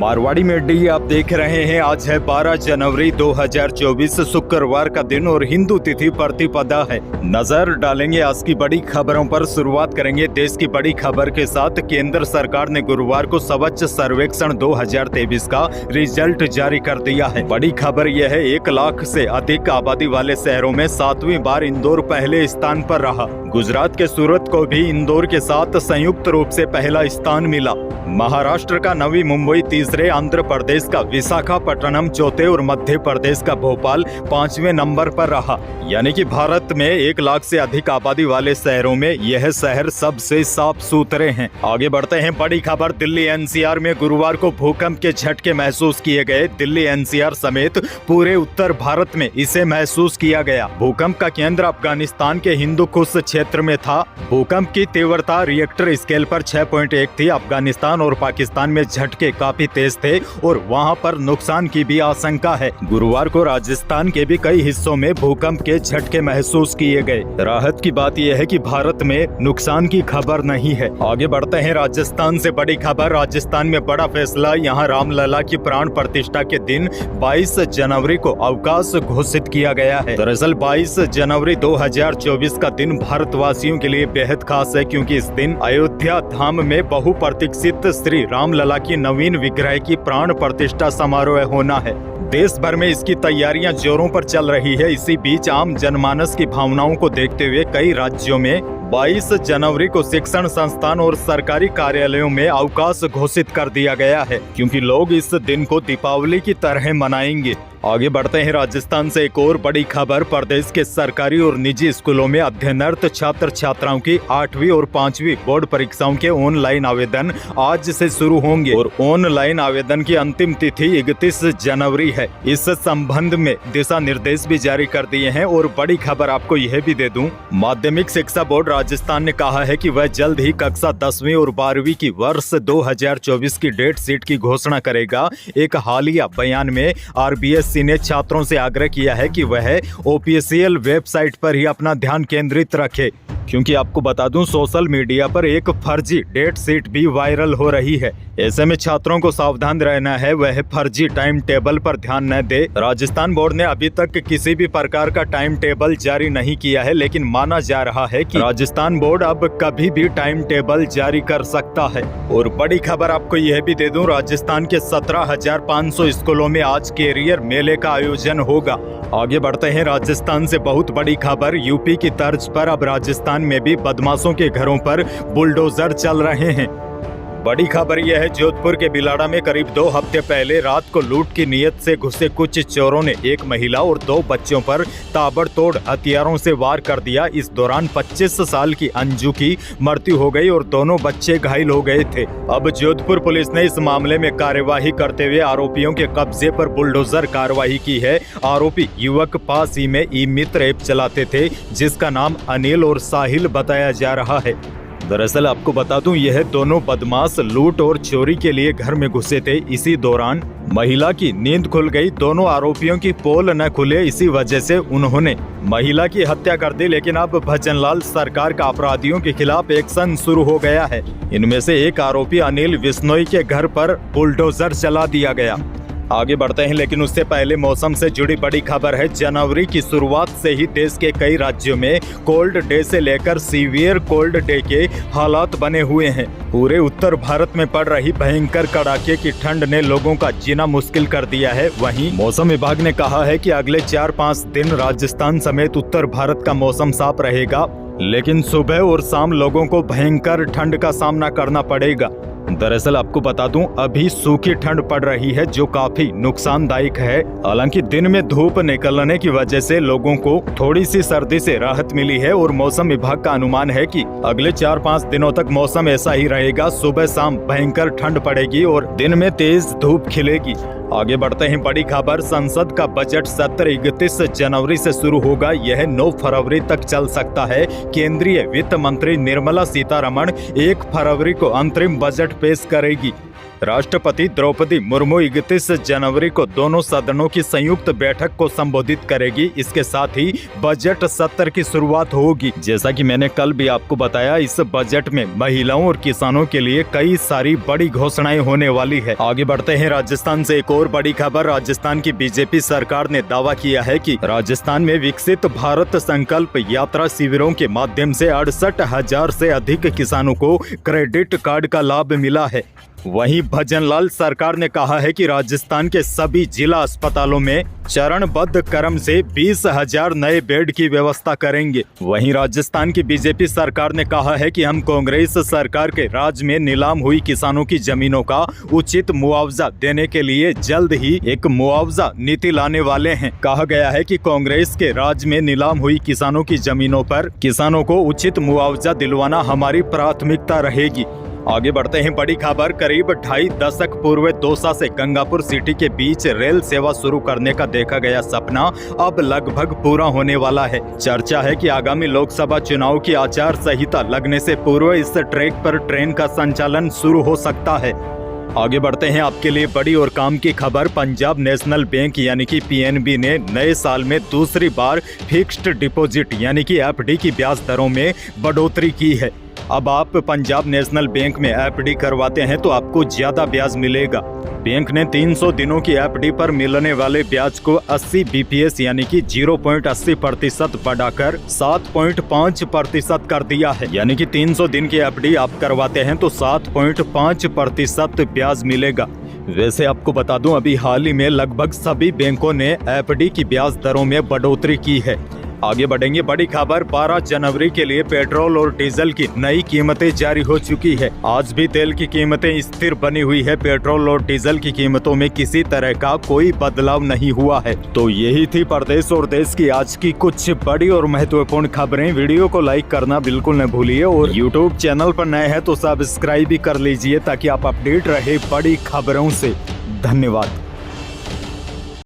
मारवाड़ी में डी आप देख रहे हैं। आज है 12 जनवरी 2024 शुक्रवार का दिन और हिंदू तिथि प्रतिपदा है। नजर डालेंगे आज की बड़ी खबरों पर। शुरुआत करेंगे देश की बड़ी खबर के साथ। केंद्र सरकार ने गुरुवार को स्वच्छ सर्वेक्षण 2023 का रिजल्ट जारी कर दिया है। बड़ी खबर यह है, 1 लाख से अधिक आबादी वाले शहरों में 7वीं बार इंदौर पहले स्थान पर रहा। गुजरात के सूरत को भी इंदौर के साथ संयुक्त रूप से पहला स्थान मिला। महाराष्ट्र का नवी मुंबई तीसरे, आंध्र प्रदेश का विशाखापट्टनम चौथे और मध्य प्रदेश का भोपाल 5वें नंबर पर रहा। यानी कि भारत में 1 लाख से अधिक आबादी वाले शहरों में यह शहर सबसे साफ सुथरे हैं। आगे बढ़ते हैं। बड़ी खबर, दिल्ली एनसीआर में गुरुवार को भूकंप के झटके महसूस किए गए। दिल्ली एनसीआर समेत पूरे उत्तर भारत में इसे महसूस किया गया। भूकंप का केंद्र अफगानिस्तान के हिंदू कुश क्षेत्र में था। भूकंप की तीव्रता रिएक्टर स्केल पर 6.1 थी। अफगानिस्तान और पाकिस्तान में झटके काफी तेज थे और वहां पर नुकसान की भी आशंका है। गुरुवार को राजस्थान के भी कई हिस्सों में भूकंप के झटके महसूस किए गए। राहत की बात यह है कि भारत में नुकसान की खबर नहीं है। आगे बढ़ते हैं। राजस्थान से बड़ी खबर, राजस्थान में बड़ा फैसला। यहाँ रामलला की प्राण प्रतिष्ठा के दिन 22 जनवरी को अवकाश घोषित किया गया है। दरअसल 22 जनवरी 2024 का दिन भारतवासियों के लिए बेहद खास है, क्योंकि इस दिन अयोध्या धाम में बहुप्रतीक्षित श्री रामलला की नवीन विग्रह की प्राण प्रतिष्ठा समारोह होना है। देश भर में इसकी तैयारियां जोरों पर चल रही है। इसी बीच आम जनमानस की भावनाओं को देखते हुए कई राज्यों में 22 जनवरी को शिक्षण संस्थान और सरकारी कार्यालयों में अवकाश घोषित कर दिया गया है, क्योंकि लोग इस दिन को दीपावली की तरह मनाएंगे। आगे बढ़ते हैं। राजस्थान से एक और बड़ी खबर, प्रदेश के सरकारी और निजी स्कूलों में अध्ययनरत छात्र छात्राओं की 8वीं और 5वीं बोर्ड परीक्षाओं के ऑनलाइन आवेदन आज से शुरू होंगे और ऑनलाइन आवेदन की अंतिम तिथि 31 जनवरी है। इस संबंध में दिशा निर्देश भी जारी कर दिए हैं। और बड़ी खबर आपको यह भी दे दूं, माध्यमिक शिक्षा बोर्ड राजस्थान ने कहा है कि वह जल्द ही कक्षा 10वीं और 12वीं की वर्ष 2024 की डेट शीट की घोषणा करेगा। एक हालिया बयान में आरबीएसई ने छात्रों से आग्रह किया है कि वह ऑफिशियल वेबसाइट पर ही अपना ध्यान केंद्रित रखे, क्योंकि आपको बता दूं सोशल मीडिया पर एक फर्जी डेट शीट भी वायरल हो रही है। ऐसे में छात्रों को सावधान रहना है, वह फर्जी टाइम टेबल पर ध्यान न दे। राजस्थान बोर्ड ने अभी तक किसी भी प्रकार का टाइम टेबल जारी नहीं किया है, लेकिन माना जा रहा है कि राजस्थान बोर्ड अब कभी भी टाइम टेबल जारी कर सकता है। और बड़ी खबर आपको यह भी दे दूं, राजस्थान के 17,500 स्कूलों में आज कैरियर मेले का आयोजन होगा। आगे बढ़ते हैं। राजस्थान से बहुत बड़ी खबर, यूपी की तर्ज पर अब राजस्थान में भी बदमाशों के घरों पर बुलडोजर चल रहे हैं। बड़ी खबर यह है, जोधपुर के बिलाड़ा में करीब 2 हफ्ते पहले रात को लूट की नीयत से घुसे कुछ चोरों ने एक महिला और 2 बच्चों पर ताबड़तोड़ हथियारों से वार कर दिया। इस दौरान 25 साल की अंजू की मृत्यु हो गई और दोनों बच्चे घायल हो गए थे। अब जोधपुर पुलिस ने इस मामले में कार्यवाही करते हुए आरोपियों के कब्जे पर बुलडोजर कार्रवाई की है। आरोपी युवक पास ही में ई मित्र ऐप चलाते थे, जिसका नाम अनिल और साहिल बताया जा रहा है। दरअसल आपको बता दूं, यह दोनों बदमाश लूट और चोरी के लिए घर में घुसे थे। इसी दौरान महिला की नींद खुल गई। दोनों आरोपियों की पोल न खुले, इसी वजह से उन्होंने महिला की हत्या कर दी। लेकिन अब भजनलाल सरकार का अपराधियों के खिलाफ एक्शन शुरू हो गया है। इनमें से एक आरोपी अनिल विश्नोई के घर पर बुलडोजर चला दिया गया। आगे बढ़ते हैं, लेकिन उससे पहले मौसम से जुड़ी बड़ी खबर है। जनवरी की शुरुआत से ही देश के कई राज्यों में कोल्ड डे से लेकर सीवियर कोल्ड डे के हालात बने हुए हैं। पूरे उत्तर भारत में पड़ रही भयंकर कड़ाके की ठंड ने लोगों का जीना मुश्किल कर दिया है। वहीं मौसम विभाग ने कहा है कि अगले 4-5 दिन राजस्थान समेत उत्तर भारत का मौसम साफ रहेगा, लेकिन सुबह और शाम लोगों को भयंकर ठंड का सामना करना पड़ेगा। दरअसल आपको बता दूं, अभी सूखी ठंड पड़ रही है, जो काफी नुकसानदायक है। हालांकि दिन में धूप निकलने की वजह से लोगों को थोड़ी सी सर्दी से राहत मिली है और मौसम विभाग का अनुमान है कि अगले 4-5 दिनों तक मौसम ऐसा ही रहेगा। सुबह शाम भयंकर ठंड पड़ेगी और दिन में तेज धूप खिलेगी। आगे बढ़ते हैं। बड़ी खबर, संसद का बजट सत्र 31 जनवरी से शुरू होगा। यह 9 फरवरी तक चल सकता है। केंद्रीय वित्त मंत्री निर्मला सीतारमण 1 फरवरी को अंतरिम बजट पेश करेगी। राष्ट्रपति द्रौपदी मुर्मू 31 जनवरी को दोनों सदनों की संयुक्त बैठक को संबोधित करेगी। इसके साथ ही बजट सत्र की शुरुआत होगी। जैसा कि मैंने कल भी आपको बताया, इस बजट में महिलाओं और किसानों के लिए कई सारी बड़ी घोषणाएं होने वाली है। आगे बढ़ते हैं राजस्थान से एक और बड़ी खबर। राजस्थान की बीजेपी सरकार ने दावा किया है कि राजस्थान में विकसित भारत संकल्प यात्रा शिविरों के माध्यम से 68,000 से अधिक किसानों को क्रेडिट कार्ड का लाभ मिला है। वहीं भजनलाल सरकार ने कहा है कि राजस्थान के सभी जिला अस्पतालों में चरणबद्ध क्रम से 20,000 नए बेड की व्यवस्था करेंगे। वहीं राजस्थान की बीजेपी सरकार ने कहा है कि हम कांग्रेस सरकार के राज में नीलाम हुई किसानों की जमीनों का उचित मुआवजा देने के लिए जल्द ही एक मुआवजा नीति लाने वाले हैं। कहा गया है कि कांग्रेस के राज में नीलाम हुई किसानों की जमीनों पर किसानों को उचित मुआवजा दिलवाना हमारी प्राथमिकता रहेगी। आगे बढ़ते हैं बड़ी खबर। करीब 2.5 दशक पूर्व दौसा से गंगापुर सिटी के बीच रेल सेवा शुरू करने का देखा गया सपना अब लगभग पूरा होने वाला है। चर्चा है कि आगामी लोकसभा चुनाव की आचार संहिता लगने से पूर्व इस ट्रैक पर ट्रेन का संचालन शुरू हो सकता है। आगे बढ़ते हैं आपके लिए बड़ी और काम की खबर। पंजाब नेशनल बैंक यानी कि पीएनबी ने नए साल में दूसरी बार फिक्स्ड डिपॉजिट यानी कि एफडी की ब्याज दरों में बढ़ोतरी की है। अब आप पंजाब नेशनल बैंक में एफडी करवाते हैं तो आपको ज्यादा ब्याज मिलेगा। बैंक ने 300 दिनों की एफडी पर मिलने वाले ब्याज को 80 बीपीएस यानी कि 0.80% बढ़ाकर 7.5% कर दिया है। यानी कि 300 दिन की एफडी आप करवाते हैं तो 7.5% ब्याज मिलेगा। वैसे आपको बता दूं, अभी हाल ही में लगभग सभी बैंकों ने एफडी की ब्याज दरों में बढ़ोतरी की है। आगे बढ़ेंगे बड़ी खबर। 12 जनवरी के लिए पेट्रोल और डीजल की नई कीमतें जारी हो चुकी है। आज भी तेल की कीमतें स्थिर बनी हुई है। पेट्रोल और डीजल की कीमतों में किसी तरह का कोई बदलाव नहीं हुआ है। तो यही थी प्रदेश और देश की आज की कुछ बड़ी और महत्वपूर्ण खबरें। वीडियो को लाइक करना बिल्कुल न भूलिए और यूट्यूब चैनल पर नए हैं तो सब्सक्राइब भी कर लीजिए ताकि आप अपडेट रहे बड़ी खबरों से। धन्यवाद।